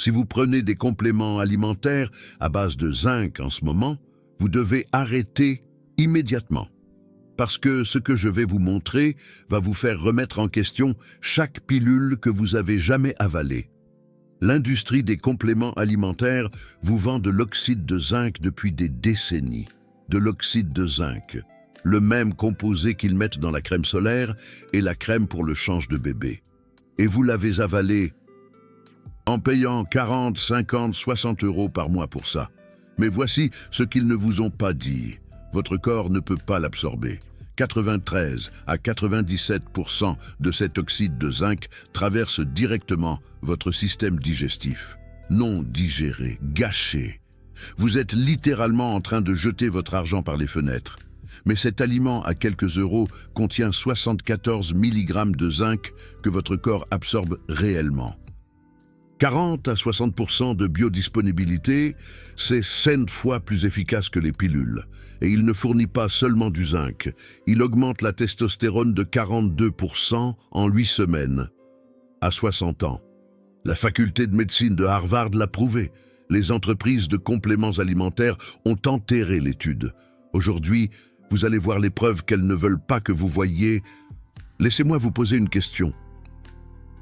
Si vous prenez des compléments alimentaires à base de zinc en ce moment, vous devez arrêter immédiatement. Parce que ce que je vais vous montrer va vous faire remettre en question chaque pilule que vous avez jamais avalée. L'industrie des compléments alimentaires vous vend de l'oxyde de zinc depuis des décennies. De l'oxyde de zinc, le même composé qu'ils mettent dans la crème solaire et la crème pour le change de bébé. Et vous l'avez avalé en payant 40, 50, 60 € par mois pour ça. Mais voici ce qu'ils ne vous ont pas dit. Votre corps ne peut pas l'absorber. 93 à 97% de cet oxyde de zinc traverse directement votre système digestif. Non digéré, gâché. Vous êtes littéralement en train de jeter votre argent par les fenêtres. Mais cet aliment à quelques euros contient 74 mg de zinc que votre corps absorbe réellement. 40 à 60% de biodisponibilité, c'est 100 fois plus efficace que les pilules. Et il ne fournit pas seulement du zinc, il augmente la testostérone de 42% en 8 semaines, à 60 ans. La faculté de médecine de Harvard l'a prouvé. Les entreprises de compléments alimentaires ont enterré l'étude. Aujourd'hui, vous allez voir les preuves qu'elles ne veulent pas que vous voyiez. Laissez-moi vous poser une question.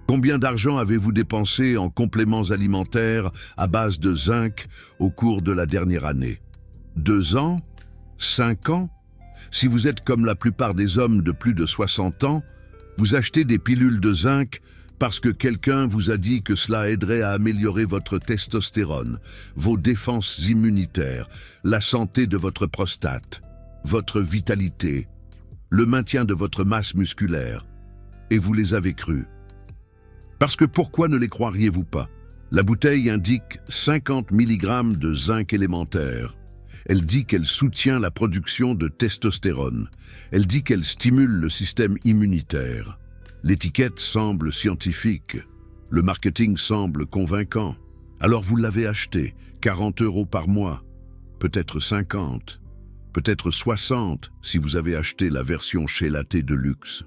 Combien d'argent avez-vous dépensé en compléments alimentaires à base de zinc au cours de la dernière année? 2 ans? 5 ans? Si vous êtes comme la plupart des hommes de plus de 60 ans, vous achetez des pilules de zinc parce que quelqu'un vous a dit que cela aiderait à améliorer votre testostérone, vos défenses immunitaires, la santé de votre prostate, votre vitalité, le maintien de votre masse musculaire. Et vous les avez crus. Parce que pourquoi ne les croiriez-vous pas? La bouteille indique 50 mg de zinc élémentaire. Elle dit qu'elle soutient la production de testostérone. Elle dit qu'elle stimule le système immunitaire. L'étiquette semble scientifique. Le marketing semble convaincant. Alors vous l'avez acheté, 40 € par mois, peut-être 50, peut-être 60 si vous avez acheté la version chélatée de luxe.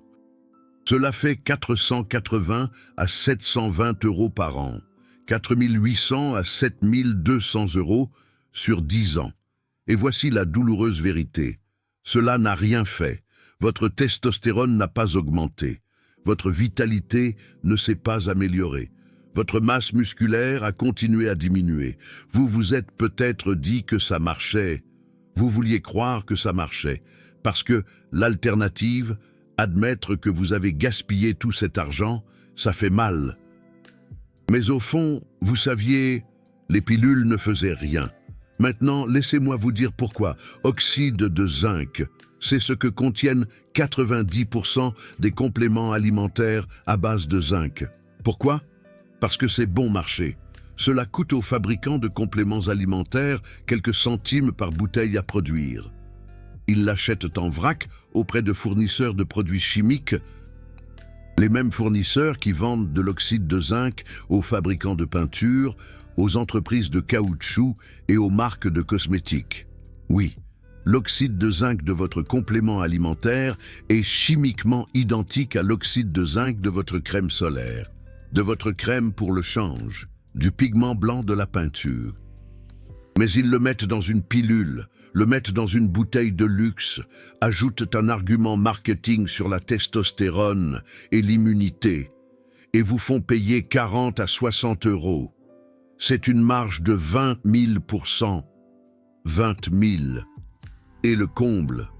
Cela fait 480 à 720 € par an, 4800 à 7200 € sur 10 ans. Et voici la douloureuse vérité. Cela n'a rien fait. Votre testostérone n'a pas augmenté. Votre vitalité ne s'est pas améliorée. Votre masse musculaire a continué à diminuer. Vous vous êtes peut-être dit que ça marchait. Vous vouliez croire que ça marchait. Parce que l'alternative, admettre que vous avez gaspillé tout cet argent, ça fait mal. Mais au fond, vous saviez, les pilules ne faisaient rien. Maintenant, laissez-moi vous dire pourquoi. Oxyde de zinc, c'est ce que contiennent 90% des compléments alimentaires à base de zinc. Pourquoi? Parce que c'est bon marché. Cela coûte aux fabricants de compléments alimentaires quelques centimes par bouteille à produire. Ils l'achètent en vrac auprès de fournisseurs de produits chimiques, les mêmes fournisseurs qui vendent de l'oxyde de zinc aux fabricants de peinture, aux entreprises de caoutchouc et aux marques de cosmétiques. Oui, l'oxyde de zinc de votre complément alimentaire est chimiquement identique à l'oxyde de zinc de votre crème solaire, de votre crème pour le change, du pigment blanc de la peinture. Mais ils le mettent dans une pilule, le mettent dans une bouteille de luxe, ajoutent un argument marketing sur la testostérone et l'immunité, et vous font payer 40 à 60 €. C'est une marge de 20 000%. 20 000. Et le comble.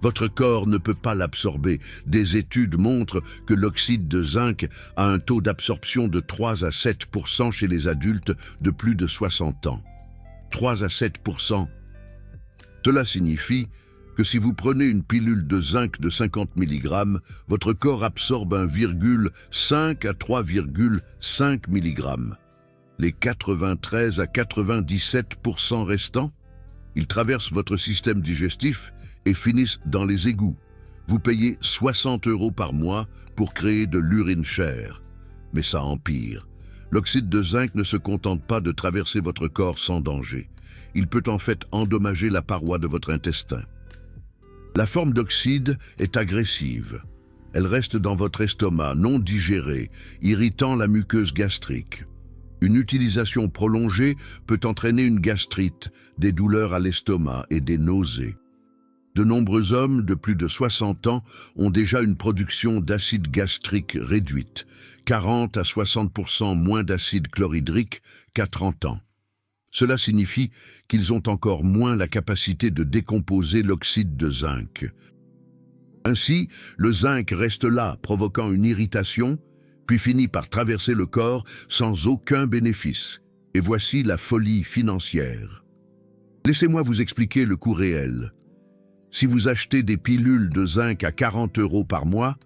Votre corps ne peut pas l'absorber. Des études montrent que l'oxyde de zinc a un taux d'absorption de 3 à 7% chez les adultes de plus de 60 ans. 3 à 7%. Cela signifie que si vous prenez une pilule de zinc de 50 mg, votre corps absorbe 1,5 à 3,5 mg. Les 93 à 97% restants, ils traversent votre système digestif et finissent dans les égouts. Vous payez 60 € par mois pour créer de l'urine chère. Mais ça empire. L'oxyde de zinc ne se contente pas de traverser votre corps sans danger. Il peut en fait endommager la paroi de votre intestin. La forme d'oxyde est agressive. Elle reste dans votre estomac, non digérée, irritant la muqueuse gastrique. Une utilisation prolongée peut entraîner une gastrite, des douleurs à l'estomac et des nausées. De nombreux hommes de plus de 60 ans ont déjà une production d'acide gastrique réduite, 40 à 60% moins d'acide chlorhydrique qu'à 30 ans. Cela signifie qu'ils ont encore moins la capacité de décomposer l'oxyde de zinc. Ainsi, le zinc reste là, provoquant une irritation, puis finit par traverser le corps sans aucun bénéfice. Et voici la folie financière. Laissez-moi vous expliquer le coût réel. Si vous achetez des pilules de zinc à 40 € par mois,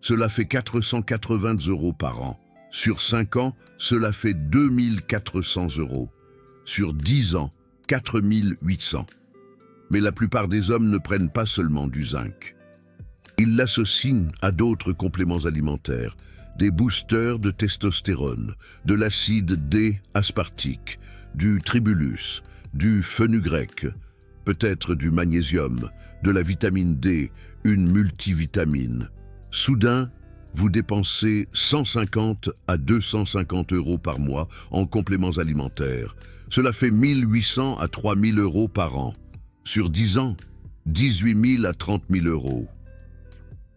cela fait 480 € par an. Sur 5 ans, cela fait 2400 €. Sur 10 ans, 4800. Mais la plupart des hommes ne prennent pas seulement du zinc. Ils l'associent à d'autres compléments alimentaires, des boosters de testostérone, de l'acide D-aspartique, du tribulus, du fenugrec, peut-être du magnésium, de la vitamine D, une multivitamine. Soudain, vous dépensez 150 à 250 € par mois en compléments alimentaires. Cela fait 1800 à 3000 € par an. Sur 10 ans, 18 000 à 30 000 €.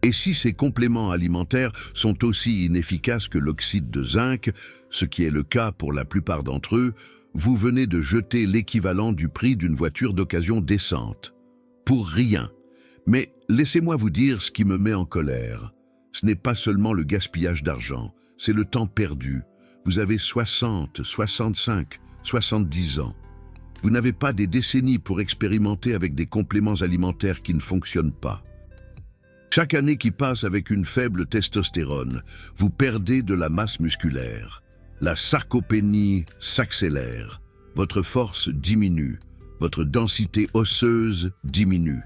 Et si ces compléments alimentaires sont aussi inefficaces que l'oxyde de zinc, ce qui est le cas pour la plupart d'entre eux, vous venez de jeter l'équivalent du prix d'une voiture d'occasion décente. Pour rien. Mais laissez-moi vous dire ce qui me met en colère. Ce n'est pas seulement le gaspillage d'argent, c'est le temps perdu. Vous avez 60, 65, 70 ans. Vous n'avez pas des décennies pour expérimenter avec des compléments alimentaires qui ne fonctionnent pas. Chaque année qui passe avec une faible testostérone, vous perdez de la masse musculaire. La sarcopénie s'accélère. Votre force diminue. Votre densité osseuse diminue.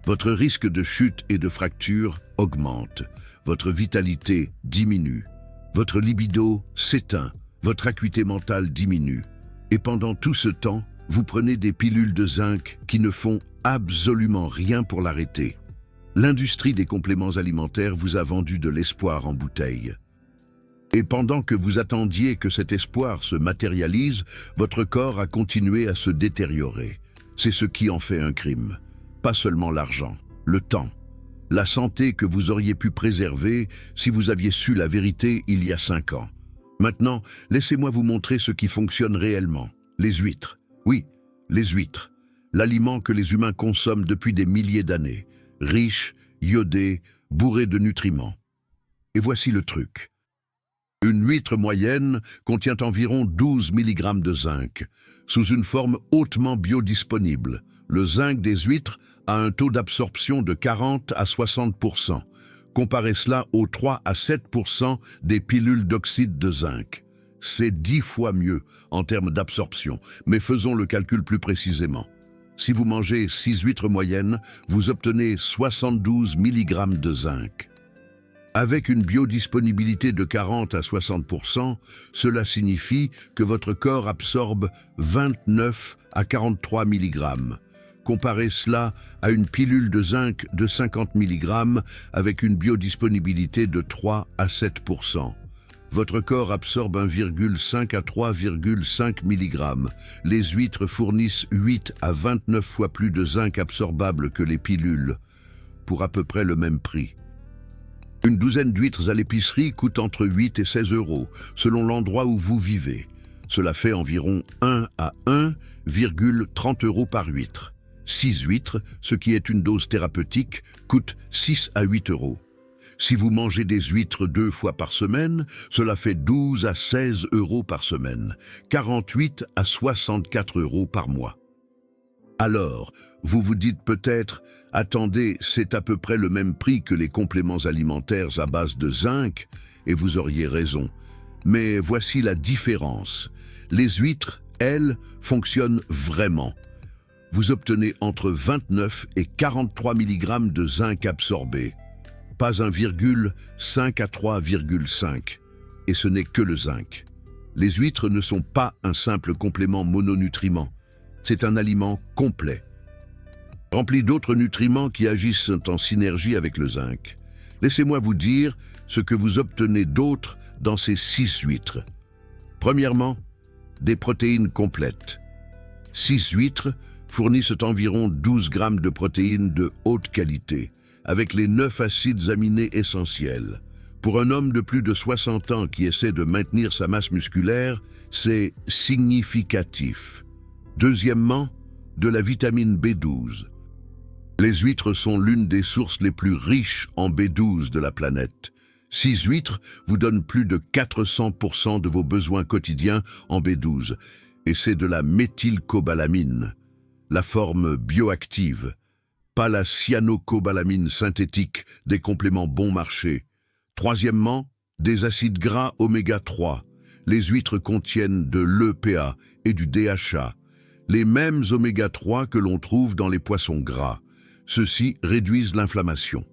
Votre risque de chute et de fracture augmente. Votre vitalité diminue. Votre libido s'éteint. Votre acuité mentale diminue. Et pendant tout ce temps, vous prenez des pilules de zinc qui ne font absolument rien pour l'arrêter. L'industrie des compléments alimentaires vous a vendu de l'espoir en bouteille. Et pendant que vous attendiez que cet espoir se matérialise, votre corps a continué à se détériorer. C'est ce qui en fait un crime. Pas seulement l'argent, le temps, la santé que vous auriez pu préserver si vous aviez su la vérité il y a 5 ans. Maintenant, laissez-moi vous montrer ce qui fonctionne réellement. Les huîtres. Oui, les huîtres. L'aliment que les humains consomment depuis des milliers d'années. Riche, iodé, bourré de nutriments. Et voici le truc. Une huître moyenne contient environ 12 mg de zinc, sous une forme hautement biodisponible. Le zinc des huîtres a un taux d'absorption de 40 à 60%. Comparez cela aux 3 à 7% des pilules d'oxyde de zinc. C'est 10 fois mieux en termes d'absorption, mais faisons le calcul plus précisément. Si vous mangez 6 huîtres moyennes, vous obtenez 72 mg de zinc. Avec une biodisponibilité de 40 à 60%, cela signifie que votre corps absorbe 29 à 43 mg. Comparez cela à une pilule de zinc de 50 mg avec une biodisponibilité de 3 à 7%. Votre corps absorbe 1,5 à 3,5 mg. Les huîtres fournissent 8 à 29 fois plus de zinc absorbable que les pilules, pour à peu près le même prix. Une douzaine d'huîtres à l'épicerie coûte entre 8 et 16 €, selon l'endroit où vous vivez. Cela fait environ 1 à 1,30 € par huître. 6 huîtres, ce qui est une dose thérapeutique, coûte 6 à 8 €. Si vous mangez des huîtres 2 fois par semaine, cela fait 12 à 16 € par semaine, 48 à 64 € par mois. Alors, vous vous dites peut-être, attendez, c'est à peu près le même prix que les compléments alimentaires à base de zinc, et vous auriez raison. Mais voici la différence. Les huîtres, elles, fonctionnent vraiment. Vous obtenez entre 29 et 43 mg de zinc absorbé. Pas 1,5 à 3,5. Et ce n'est que le zinc. Les huîtres ne sont pas un simple complément mononutriment. C'est un aliment complet, rempli d'autres nutriments qui agissent en synergie avec le zinc. Laissez-moi vous dire ce que vous obtenez d'autre dans ces 6 huîtres. Premièrement, des protéines complètes. 6 huîtres fournissent environ 12 grammes de protéines de haute qualité, avec les 9 acides aminés essentiels. Pour un homme de plus de 60 ans qui essaie de maintenir sa masse musculaire, c'est significatif. Deuxièmement, de la vitamine B12. Les huîtres sont l'une des sources les plus riches en B12 de la planète. 6 huîtres vous donnent plus de 400% de vos besoins quotidiens en B12, et c'est de la méthylcobalamine, la forme bioactive, pas la cyanocobalamine synthétique des compléments bon marché. Troisièmement, des acides gras oméga 3. Les huîtres contiennent de l'EPA et du DHA, les mêmes oméga 3 que l'on trouve dans les poissons gras. Ceux-ci réduisent l'inflammation,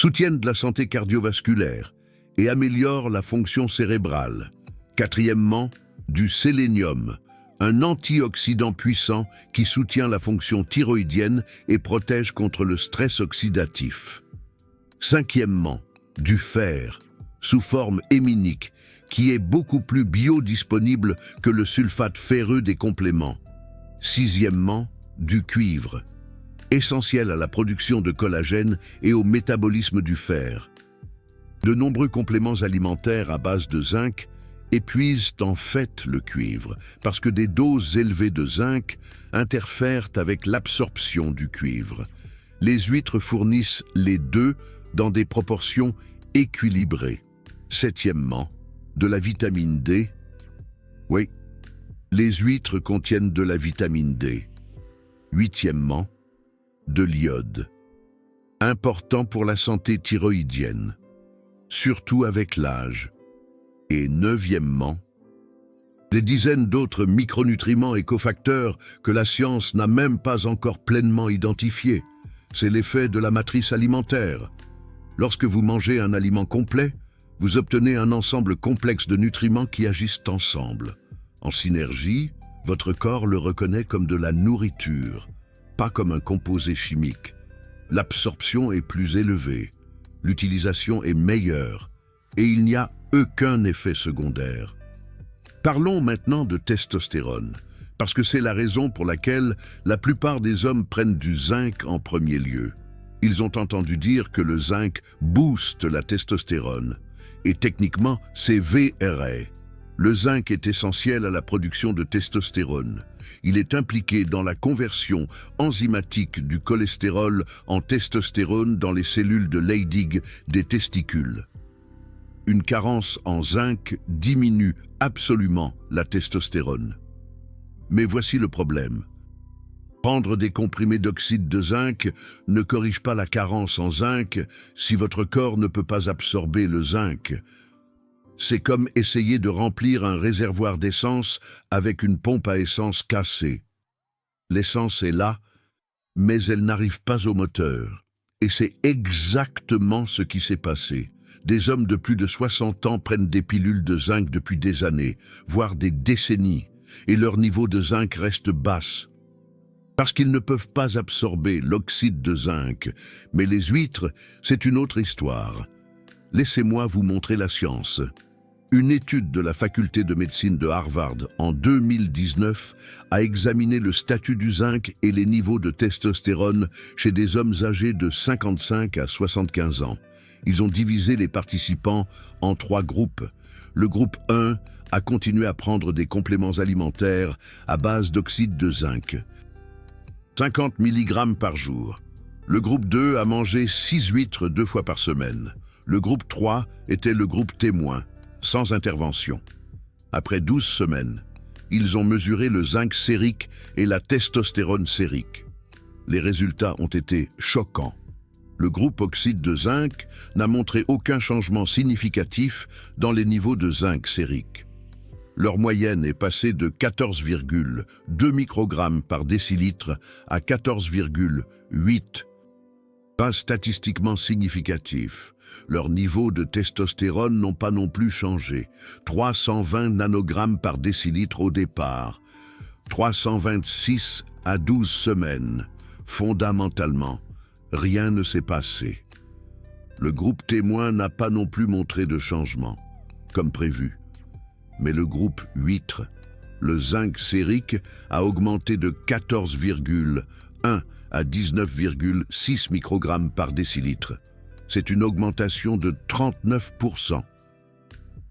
soutiennent la santé cardiovasculaire et améliorent la fonction cérébrale. Quatrièmement, du sélénium, un antioxydant puissant qui soutient la fonction thyroïdienne et protège contre le stress oxydatif. Cinquièmement, du fer, sous forme héminique, qui est beaucoup plus biodisponible que le sulfate ferreux des compléments. Sixièmement, du cuivre, essentiel à la production de collagène et au métabolisme du fer. De nombreux compléments alimentaires à base de zinc épuisent en fait le cuivre, parce que des doses élevées de zinc interfèrent avec l'absorption du cuivre. Les huîtres fournissent les deux dans des proportions équilibrées. Septièmement, de la vitamine D. Oui, les huîtres contiennent de la vitamine D. Huitièmement, de l'iode, important pour la santé thyroïdienne, surtout avec l'âge. Et neuvièmement, des dizaines d'autres micronutriments et cofacteurs que la science n'a même pas encore pleinement identifiés. C'est l'effet de la matrice alimentaire. Lorsque vous mangez un aliment complet, vous obtenez un ensemble complexe de nutriments qui agissent ensemble. En synergie, votre corps le reconnaît comme de la nourriture, pas comme un composé chimique. L'absorption est plus élevée, l'utilisation est meilleure, et il n'y a aucun effet secondaire. Parlons maintenant de testostérone, parce que c'est la raison pour laquelle la plupart des hommes prennent du zinc en premier lieu. Ils ont entendu dire que le zinc booste la testostérone, et techniquement c'est vrai. Le zinc est essentiel à la production de testostérone. Il est impliqué dans la conversion enzymatique du cholestérol en testostérone dans les cellules de Leydig des testicules. Une carence en zinc diminue absolument la testostérone. Mais voici le problème. Prendre des comprimés d'oxyde de zinc ne corrige pas la carence en zinc si votre corps ne peut pas absorber le zinc. C'est comme essayer de remplir un réservoir d'essence avec une pompe à essence cassée. L'essence est là, mais elle n'arrive pas au moteur. Et c'est exactement ce qui s'est passé. Des hommes de plus de 60 ans prennent des pilules de zinc depuis des années, voire des décennies, et leur niveau de zinc reste basse. Parce qu'ils ne peuvent pas absorber l'oxyde de zinc. Mais les huîtres, c'est une autre histoire. Laissez-moi vous montrer la science. Une étude de la faculté de médecine de Harvard en 2019 a examiné le statut du zinc et les niveaux de testostérone chez des hommes âgés de 55 à 75 ans. Ils ont divisé les participants en 3 groupes. Le groupe 1 a continué à prendre des compléments alimentaires à base d'oxyde de zinc, 50 mg par jour. Le groupe 2 a mangé 6 huîtres 2 fois par semaine. Le groupe 3 était le groupe témoin, sans intervention. Après 12 semaines, ils ont mesuré le zinc sérique et la testostérone sérique. Les résultats ont été choquants. Le groupe oxyde de zinc n'a montré aucun changement significatif dans les niveaux de zinc sérique. Leur moyenne est passée de 14,2 microgrammes par décilitre à 14,8. Pas statistiquement significatif. Leurs niveaux de testostérone n'ont pas non plus changé. 320 nanogrammes par décilitre au départ. 326 à 12 semaines. Fondamentalement, rien ne s'est passé. Le groupe témoin n'a pas non plus montré de changement, comme prévu. Mais le groupe huître le zinc sérique a augmenté de 14,1 à 19,6 microgrammes par décilitre. C'est une augmentation de 39%.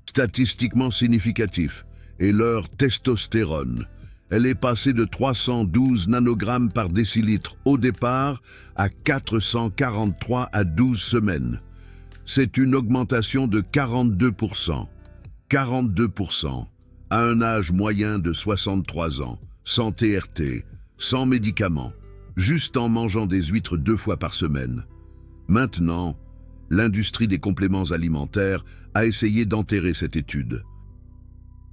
Statistiquement significatif est leur testostérone. Elle est passée de 312 nanogrammes par décilitre au départ à 443 à 12 semaines. C'est une augmentation de 42%. 42% à un âge moyen de 63 ans, sans TRT, sans médicaments, juste en mangeant des huîtres 2 fois par semaine. Maintenant, l'industrie des compléments alimentaires a essayé d'enterrer cette étude.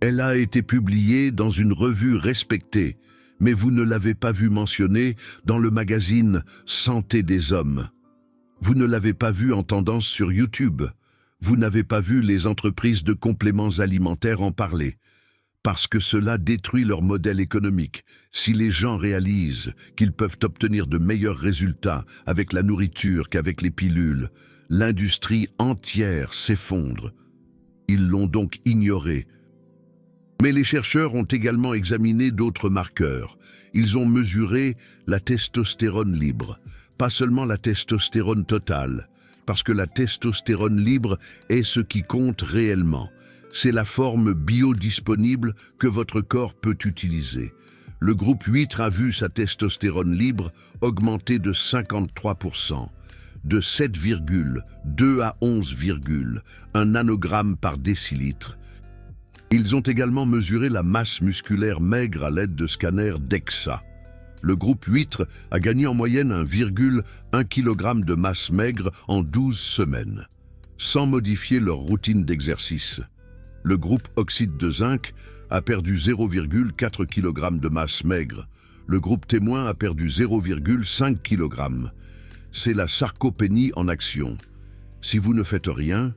Elle a été publiée dans une revue respectée, mais vous ne l'avez pas vue mentionnée dans le magazine Santé des Hommes. Vous ne l'avez pas vue en tendance sur YouTube. Vous n'avez pas vu les entreprises de compléments alimentaires en parler. Parce que cela détruit leur modèle économique. Si les gens réalisent qu'ils peuvent obtenir de meilleurs résultats avec la nourriture qu'avec les pilules, l'industrie entière s'effondre. Ils l'ont donc ignoré. Mais les chercheurs ont également examiné d'autres marqueurs. Ils ont mesuré la testostérone libre, pas seulement la testostérone totale, parce que la testostérone libre est ce qui compte réellement. C'est la forme biodisponible que votre corps peut utiliser. Le groupe 8 a vu sa testostérone libre augmenter de 53%, de 7,2 à 11,1 nanogramme par décilitre. Ils ont également mesuré la masse musculaire maigre à l'aide de scanners DEXA. Le groupe 8 a gagné en moyenne 1,1 kg de masse maigre en 12 semaines, sans modifier leur routine d'exercice. Le groupe oxyde de zinc a perdu 0,4 kg de masse maigre. Le groupe témoin a perdu 0,5 kg. C'est la sarcopénie en action. Si vous ne faites rien,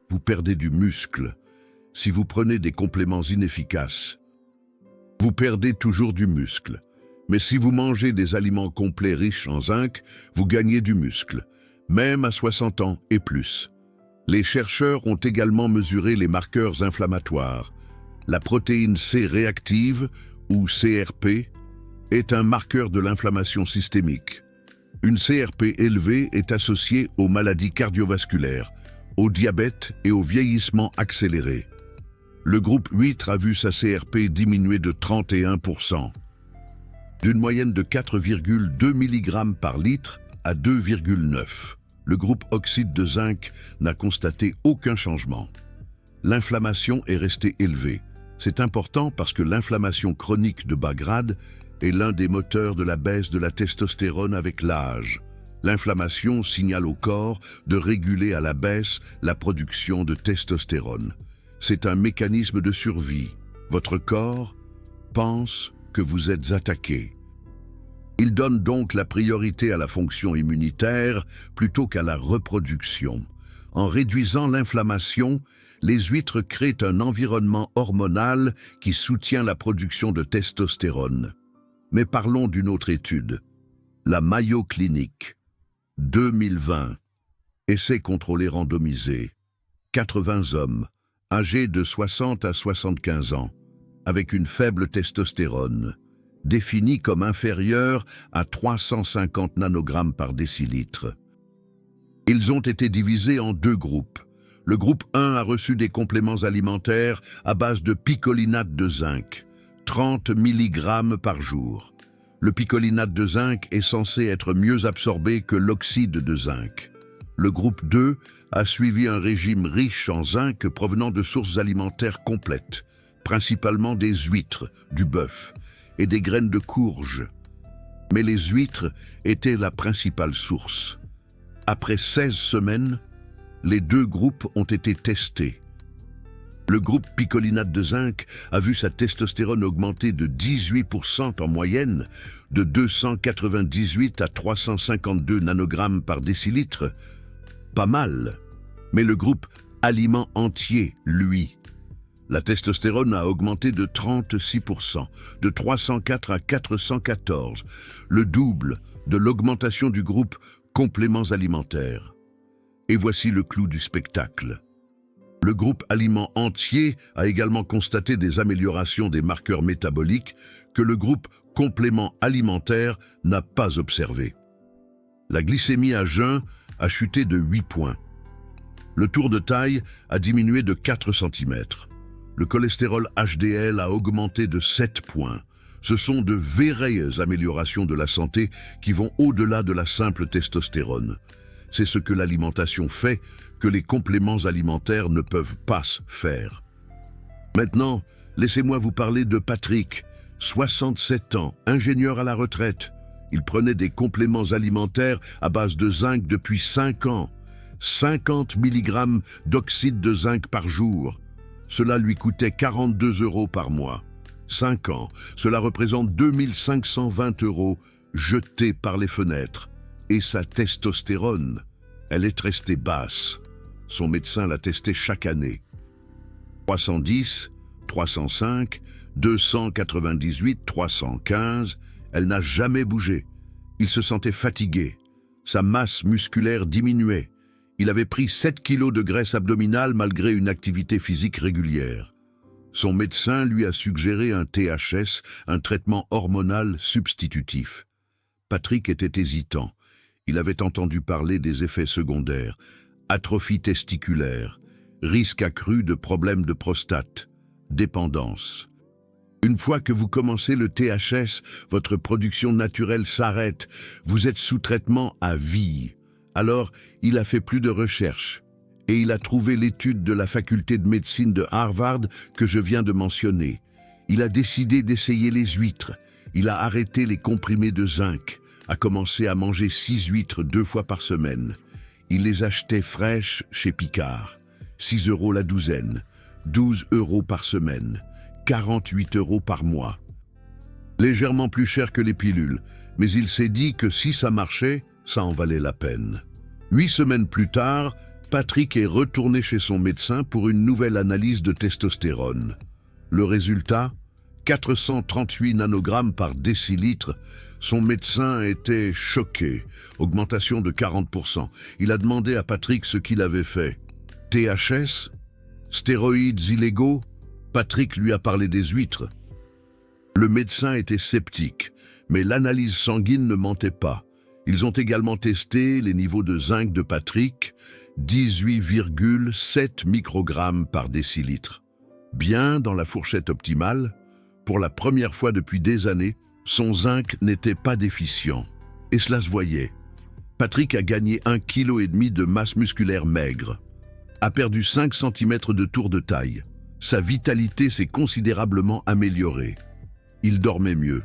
vous perdez du muscle. Si vous prenez des compléments inefficaces, vous perdez toujours du muscle. Mais si vous mangez des aliments complets riches en zinc, vous gagnez du muscle, même à 60 ans et plus. Les chercheurs ont également mesuré les marqueurs inflammatoires. La protéine C réactive, ou CRP, est un marqueur de l'inflammation systémique. Une CRP élevée est associée aux maladies cardiovasculaires, au diabète et au vieillissement accéléré. Le groupe 8 a vu sa CRP diminuer de 31%, d'une moyenne de 4,2 mg par litre à 2,9. Le groupe oxyde de zinc n'a constaté aucun changement. L'inflammation est restée élevée. C'est important parce que l'inflammation chronique de bas grade est l'un des moteurs de la baisse de la testostérone avec l'âge. L'inflammation signale au corps de réguler à la baisse la production de testostérone. C'est un mécanisme de survie. Votre corps pense que vous êtes attaqué. Il donne donc la priorité à la fonction immunitaire plutôt qu'à la reproduction. En réduisant l'inflammation, les huîtres créent un environnement hormonal qui soutient la production de testostérone. Mais parlons d'une autre étude. La Mayo Clinic, 2020. Essai contrôlé randomisé. 80 hommes, âgés de 60 à 75 ans, avec une faible testostérone, définie comme inférieure à 350 nanogrammes par décilitre. Ils ont été divisés en 2 groupes. Le groupe 1 a reçu des compléments alimentaires à base de picolinate de zinc, 30 mg par jour. Le picolinate de zinc est censé être mieux absorbé que l'oxyde de zinc. Le groupe 2 a suivi un régime riche en zinc provenant de sources alimentaires complètes, principalement des huîtres, du bœuf et des graines de courge. Mais les huîtres étaient la principale source. Après 16 semaines, les 2 groupes ont été testés. Le groupe picolinate de zinc a vu sa testostérone augmenter de 18% en moyenne, de 298 à 352 nanogrammes par décilitre. Pas mal. Mais le groupe aliments entiers, lui, la testostérone a augmenté de 36%, de 304 à 414, le double de l'augmentation du groupe compléments alimentaires. Et voici le clou du spectacle. Le groupe Aliments Entiers a également constaté des améliorations des marqueurs métaboliques que le groupe Compléments Alimentaires n'a pas observées. La glycémie à jeun a chuté de 8 points. Le tour de taille a diminué de 4 cm. Le cholestérol HDL a augmenté de 7 points. Ce sont de vraies améliorations de la santé qui vont au-delà de la simple testostérone. C'est ce que l'alimentation fait que les compléments alimentaires ne peuvent pas faire. Maintenant, laissez-moi vous parler de Patrick, 67 ans, ingénieur à la retraite. Il prenait des compléments alimentaires à base de zinc depuis 5 ans. 50 mg d'oxyde de zinc par jour. Cela lui coûtait 42 € par mois. 5 ans, cela représente 2520 € jetés par les fenêtres. Et sa testostérone, elle est restée basse. Son médecin l'a testée chaque année. 310, 305, 298, 315, elle n'a jamais bougé. Il se sentait fatigué. Sa masse musculaire diminuait. Il avait pris 7 kilos de graisse abdominale malgré une activité physique régulière. Son médecin lui a suggéré un THS, un traitement hormonal substitutif. Patrick était hésitant. Il avait entendu parler des effets secondaires, atrophie testiculaire, risque accru de problèmes de prostate, dépendance. Une fois que vous commencez le THS, votre production naturelle s'arrête. Vous êtes sous traitement à vie. Alors, il a fait plus de recherches. Et il a trouvé l'étude de la faculté de médecine de Harvard que je viens de mentionner. Il a décidé d'essayer les huîtres. Il a arrêté les comprimés de zinc, a commencé à manger 6 huîtres 2 fois par semaine. Il les achetait fraîches chez Picard. 6 € la douzaine, 12 € par semaine, 48 € par mois. Légèrement plus cher que les pilules, mais il s'est dit que si ça marchait, ça en valait la peine. 8 semaines plus tard, Patrick est retourné chez son médecin pour une nouvelle analyse de testostérone. Le résultat, 438 nanogrammes par décilitre. Son médecin était choqué, augmentation de 40%. Il a demandé à Patrick ce qu'il avait fait. THS? Stéroïdes illégaux? Patrick lui a parlé des huîtres. Le médecin était sceptique, mais l'analyse sanguine ne mentait pas. Ils ont également testé les niveaux de zinc de Patrick, 18,7 microgrammes par décilitre. Bien dans la fourchette optimale, pour la première fois depuis des années, son zinc n'était pas déficient. Et cela se voyait. Patrick a gagné 1,5 kg de masse musculaire maigre, a perdu 5 cm de tour de taille. Sa vitalité s'est considérablement améliorée. Il dormait mieux.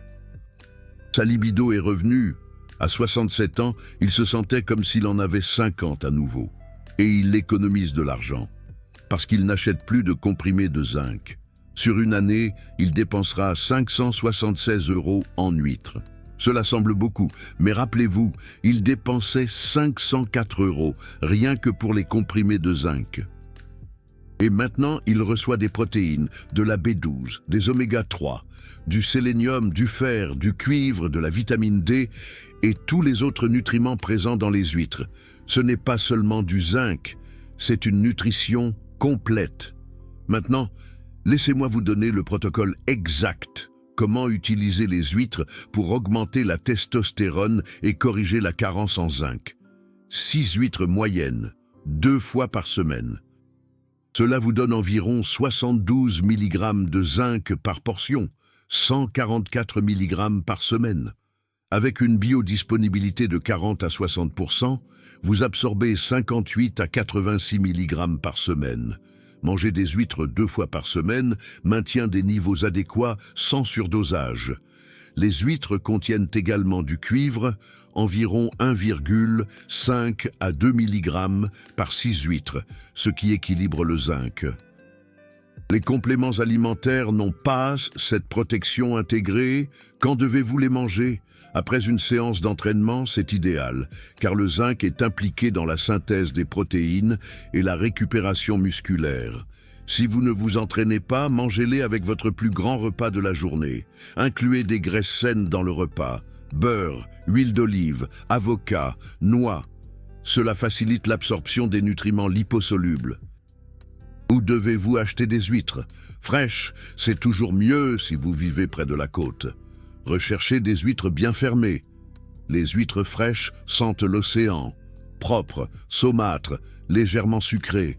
Sa libido est revenue. À 67 ans, il se sentait comme s'il en avait 50 à nouveau. Et il économise de l'argent, parce qu'il n'achète plus de comprimés de zinc. Sur une année, il dépensera 576 € en huîtres. Cela semble beaucoup, mais rappelez-vous, il dépensait 504 € rien que pour les comprimés de zinc. Et maintenant, il reçoit des protéines, de la B12, des oméga 3, du sélénium, du fer, du cuivre, de la vitamine D et tous les autres nutriments présents dans les huîtres. Ce n'est pas seulement du zinc, c'est une nutrition complète. Maintenant, laissez-moi vous donner le protocole exact. Comment utiliser les huîtres pour augmenter la testostérone et corriger la carence en zinc. 6 huîtres moyennes, 2 fois par semaine. Cela vous donne environ 72 mg de zinc par portion, 144 mg par semaine. Avec une biodisponibilité de 40 à 60%, vous absorbez 58 à 86 mg par semaine. Manger des huîtres 2 fois par semaine maintient des niveaux adéquats sans surdosage. Les huîtres contiennent également du cuivre, environ 1,5 à 2 mg par 6 huîtres, ce qui équilibre le zinc. Les compléments alimentaires n'ont pas cette protection intégrée. Quand devez-vous les manger? Après une séance d'entraînement, c'est idéal, car le zinc est impliqué dans la synthèse des protéines et la récupération musculaire. Si vous ne vous entraînez pas, mangez-les avec votre plus grand repas de la journée. Incluez des graisses saines dans le repas, beurre, huile d'olive, avocat, noix. Cela facilite l'absorption des nutriments liposolubles. Où devez-vous acheter des huîtres? Fraîches, c'est toujours mieux si vous vivez près de la côte. Recherchez des huîtres bien fermées. Les huîtres fraîches sentent l'océan, propres, saumâtres, légèrement sucrées.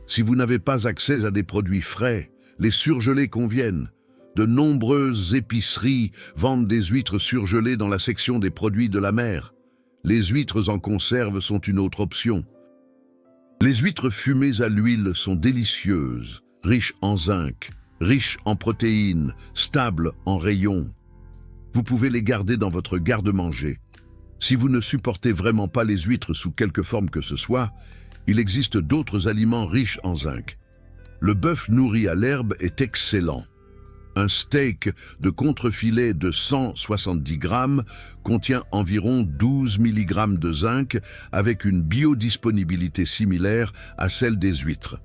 Si vous n'avez pas accès à des produits frais, les surgelés conviennent. De nombreuses épiceries vendent des huîtres surgelées dans la section des produits de la mer. Les huîtres en conserve sont une autre option. Les huîtres fumées à l'huile sont délicieuses, riches en zinc, riches en protéines, stables en rayons. Vous pouvez les garder dans votre garde-manger. Si vous ne supportez vraiment pas les huîtres sous quelque forme que ce soit, il existe d'autres aliments riches en zinc. Le bœuf nourri à l'herbe est excellent. Un steak de contrefilet de 170 grammes contient environ 12 mg de zinc avec une biodisponibilité similaire à celle des huîtres.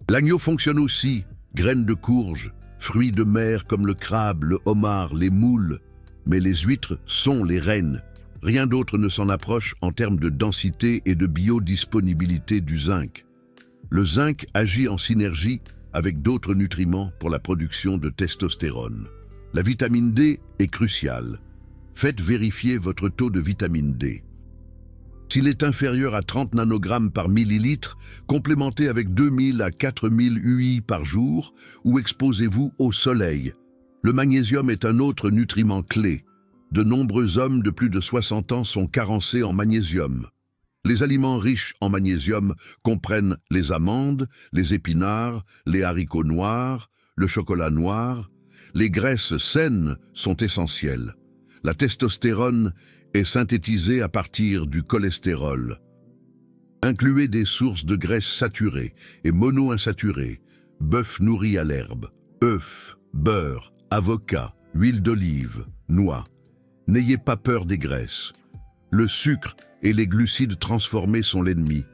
L'agneau fonctionne aussi, graines de courge, fruits de mer comme le crabe, le homard, les moules. Mais les huîtres sont les reines. Rien d'autre ne s'en approche en termes de densité et de biodisponibilité du zinc. Le zinc agit en synergie avec d'autres nutriments pour la production de testostérone. La vitamine D est cruciale. Faites vérifier votre taux de vitamine D. S'il est inférieur à 30 nanogrammes par millilitre, complémentez avec 2000 à 4000 UI par jour ou exposez-vous au soleil. Le magnésium est un autre nutriment clé. De nombreux hommes de plus de 60 ans sont carencés en magnésium. Les aliments riches en magnésium comprennent les amandes, les épinards, les haricots noirs, le chocolat noir. Les graisses saines sont essentielles. La testostérone est synthétisée à partir du cholestérol. Incluez des sources de graisses saturées et monoinsaturées, bœuf nourri à l'herbe, œufs, beurre, avocat, huile d'olive, noix. N'ayez pas peur des graisses. Le sucre et les glucides transformés sont l'ennemi.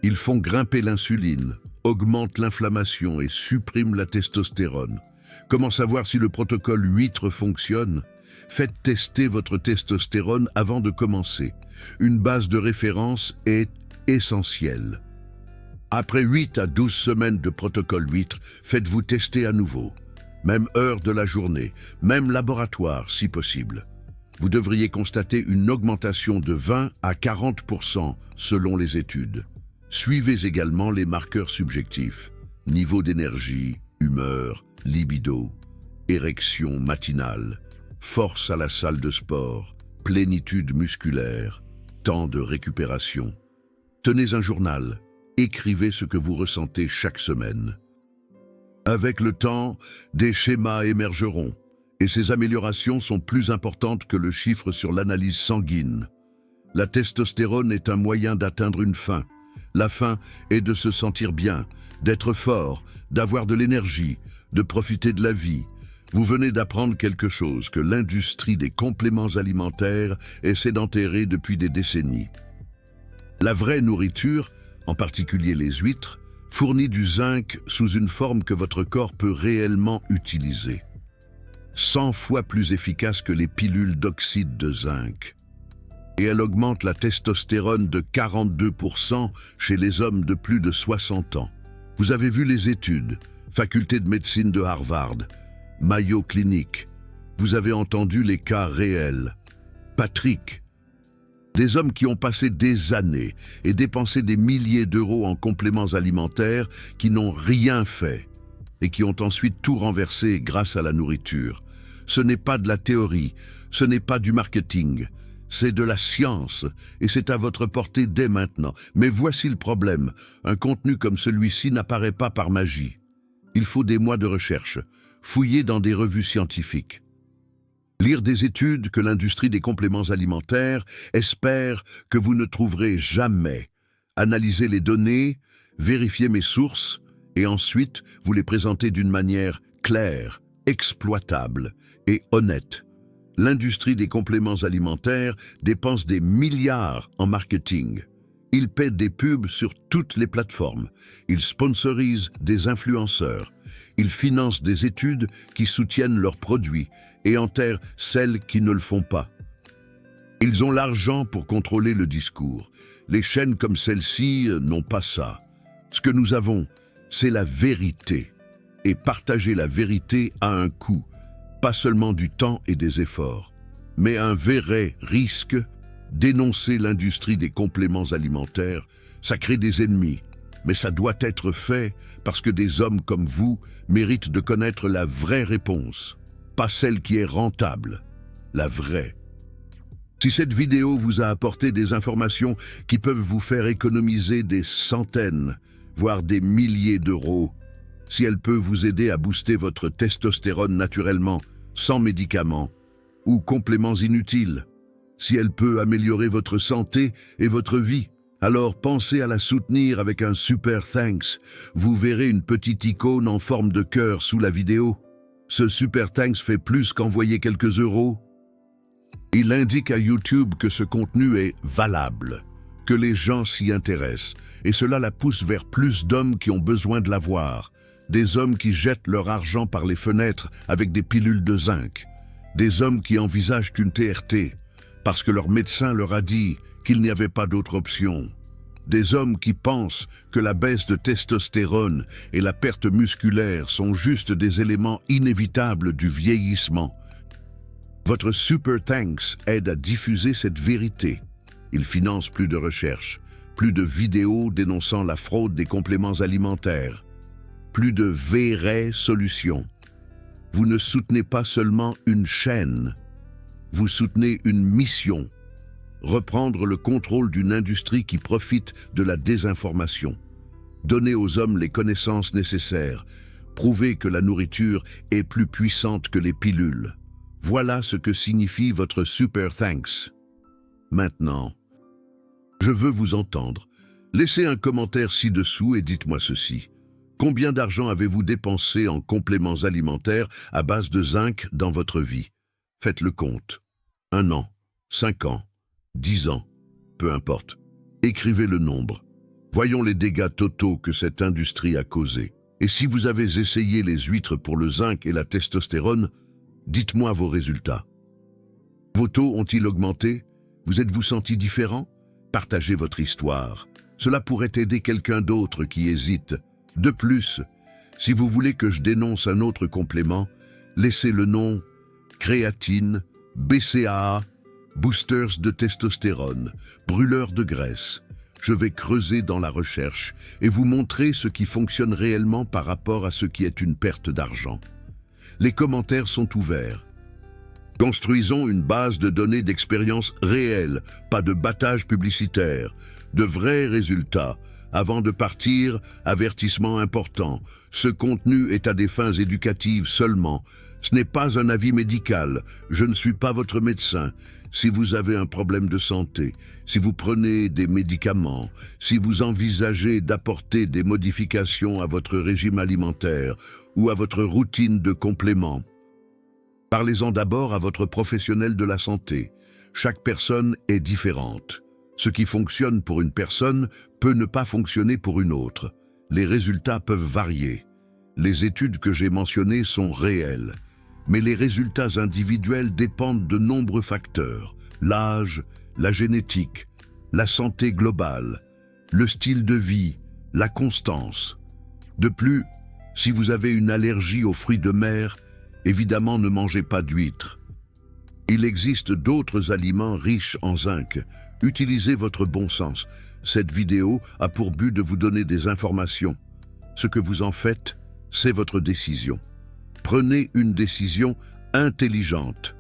Ils font grimper l'insuline, augmentent l'inflammation et suppriment la testostérone. Comment savoir si le protocole huître fonctionne? Faites tester votre testostérone avant de commencer. Une base de référence est essentielle. Après 8 à 12 semaines de protocole huître, faites-vous tester à nouveau. Même heure de la journée, même laboratoire si possible. Vous devriez constater une augmentation de 20 à 40% selon les études. Suivez également les marqueurs subjectifs, niveau d'énergie, humeur, libido, érection matinale, force à la salle de sport, plénitude musculaire, temps de récupération. Tenez un journal, écrivez ce que vous ressentez chaque semaine. Avec le temps, des schémas émergeront. Et ces améliorations sont plus importantes que le chiffre sur l'analyse sanguine. La testostérone est un moyen d'atteindre une fin. La fin est de se sentir bien, d'être fort, d'avoir de l'énergie, de profiter de la vie. Vous venez d'apprendre quelque chose que l'industrie des compléments alimentaires essaie d'enterrer depuis des décennies. La vraie nourriture, en particulier les huîtres, fournit du zinc sous une forme que votre corps peut réellement utiliser. 100 fois plus efficace que les pilules d'oxyde de zinc. Et elle augmente la testostérone de 42% chez les hommes de plus de 60 ans. Vous avez vu les études, faculté de médecine de Harvard, Mayo Clinic. Vous avez entendu les cas réels. Patrick, des hommes qui ont passé des années et dépensé des milliers d'euros en compléments alimentaires qui n'ont rien fait et qui ont ensuite tout renversé grâce à la nourriture. Ce n'est pas de la théorie, ce n'est pas du marketing, c'est de la science et c'est à votre portée dès maintenant. Mais voici le problème, un contenu comme celui-ci n'apparaît pas par magie. Il faut des mois de recherche, fouiller dans des revues scientifiques. Lire des études que l'industrie des compléments alimentaires espère que vous ne trouverez jamais. Analyser les données, vérifier mes sources et ensuite vous les présenter d'une manière claire, exploitable et honnête. L'industrie des compléments alimentaires dépense des milliards en marketing. Ils paient des pubs sur toutes les plateformes. Ils sponsorisent des influenceurs. Ils financent des études qui soutiennent leurs produits et enterrent celles qui ne le font pas. Ils ont l'argent pour contrôler le discours. Les chaînes comme celle-ci n'ont pas ça. Ce que nous avons, c'est la vérité. Et partager la vérité a un coût, pas seulement du temps et des efforts, mais un vrai risque. Dénoncer l'industrie des compléments alimentaires, ça crée des ennemis, mais ça doit être fait parce que des hommes comme vous méritent de connaître la vraie réponse, pas celle qui est rentable, la vraie. Si cette vidéo vous a apporté des informations qui peuvent vous faire économiser des centaines, voire des milliers d'euros, si elle peut vous aider à booster votre testostérone naturellement, sans médicaments ou compléments inutiles, si elle peut améliorer votre santé et votre vie, alors pensez à la soutenir avec un super thanks. Vous verrez une petite icône en forme de cœur sous la vidéo. Ce super thanks fait plus qu'envoyer quelques euros. Il indique à YouTube que ce contenu est valable, que les gens s'y intéressent, et cela la pousse vers plus d'hommes qui ont besoin de la voir. Des hommes qui jettent leur argent par les fenêtres avec des pilules de zinc. Des hommes qui envisagent une TRT, parce que leur médecin leur a dit qu'il n'y avait pas d'autre option. Des hommes qui pensent que la baisse de testostérone et la perte musculaire sont juste des éléments inévitables du vieillissement. Votre Super Thanks aide à diffuser cette vérité. Il finance plus de recherches, plus de vidéos dénonçant la fraude des compléments alimentaires, plus de vraies solutions. Vous ne soutenez pas seulement une chaîne, vous soutenez une mission, reprendre le contrôle d'une industrie qui profite de la désinformation, donner aux hommes les connaissances nécessaires, prouver que la nourriture est plus puissante que les pilules. Voilà ce que signifie votre Super Thanks. Maintenant, je veux vous entendre. Laissez un commentaire ci-dessous et dites-moi ceci. Combien d'argent avez-vous dépensé en compléments alimentaires à base de zinc dans votre vie? Faites le compte. 1 an, 5 ans, 10 ans, peu importe. Écrivez le nombre. Voyons les dégâts totaux que cette industrie a causés. Et si vous avez essayé les huîtres pour le zinc et la testostérone, dites-moi vos résultats. Vos taux ont-ils augmenté? Vous êtes-vous senti différent? Partagez votre histoire. Cela pourrait aider quelqu'un d'autre qui hésite. De plus, si vous voulez que je dénonce un autre complément, laissez le nom créatine, BCAA, boosters de testostérone, brûleurs de graisse. Je vais creuser dans la recherche et vous montrer ce qui fonctionne réellement par rapport à ce qui est une perte d'argent. Les commentaires sont ouverts. Construisons une base de données d'expérience réelle, pas de battage publicitaire, de vrais résultats. Avant de partir, avertissement important. Ce contenu est à des fins éducatives seulement. Ce n'est pas un avis médical. Je ne suis pas votre médecin. Si vous avez un problème de santé, si vous prenez des médicaments, si vous envisagez d'apporter des modifications à votre régime alimentaire ou à votre routine de compléments, parlez-en d'abord à votre professionnel de la santé. Chaque personne est différente. Ce qui fonctionne pour une personne peut ne pas fonctionner pour une autre. Les résultats peuvent varier. Les études que j'ai mentionnées sont réelles, mais les résultats individuels dépendent de nombreux facteurs. L'âge, la génétique, la santé globale, le style de vie, la constance. De plus, si vous avez une allergie aux fruits de mer, évidemment ne mangez pas d'huîtres. Il existe d'autres aliments riches en zinc. Utilisez votre bon sens. Cette vidéo a pour but de vous donner des informations. Ce que vous en faites, c'est votre décision. Prenez une décision intelligente.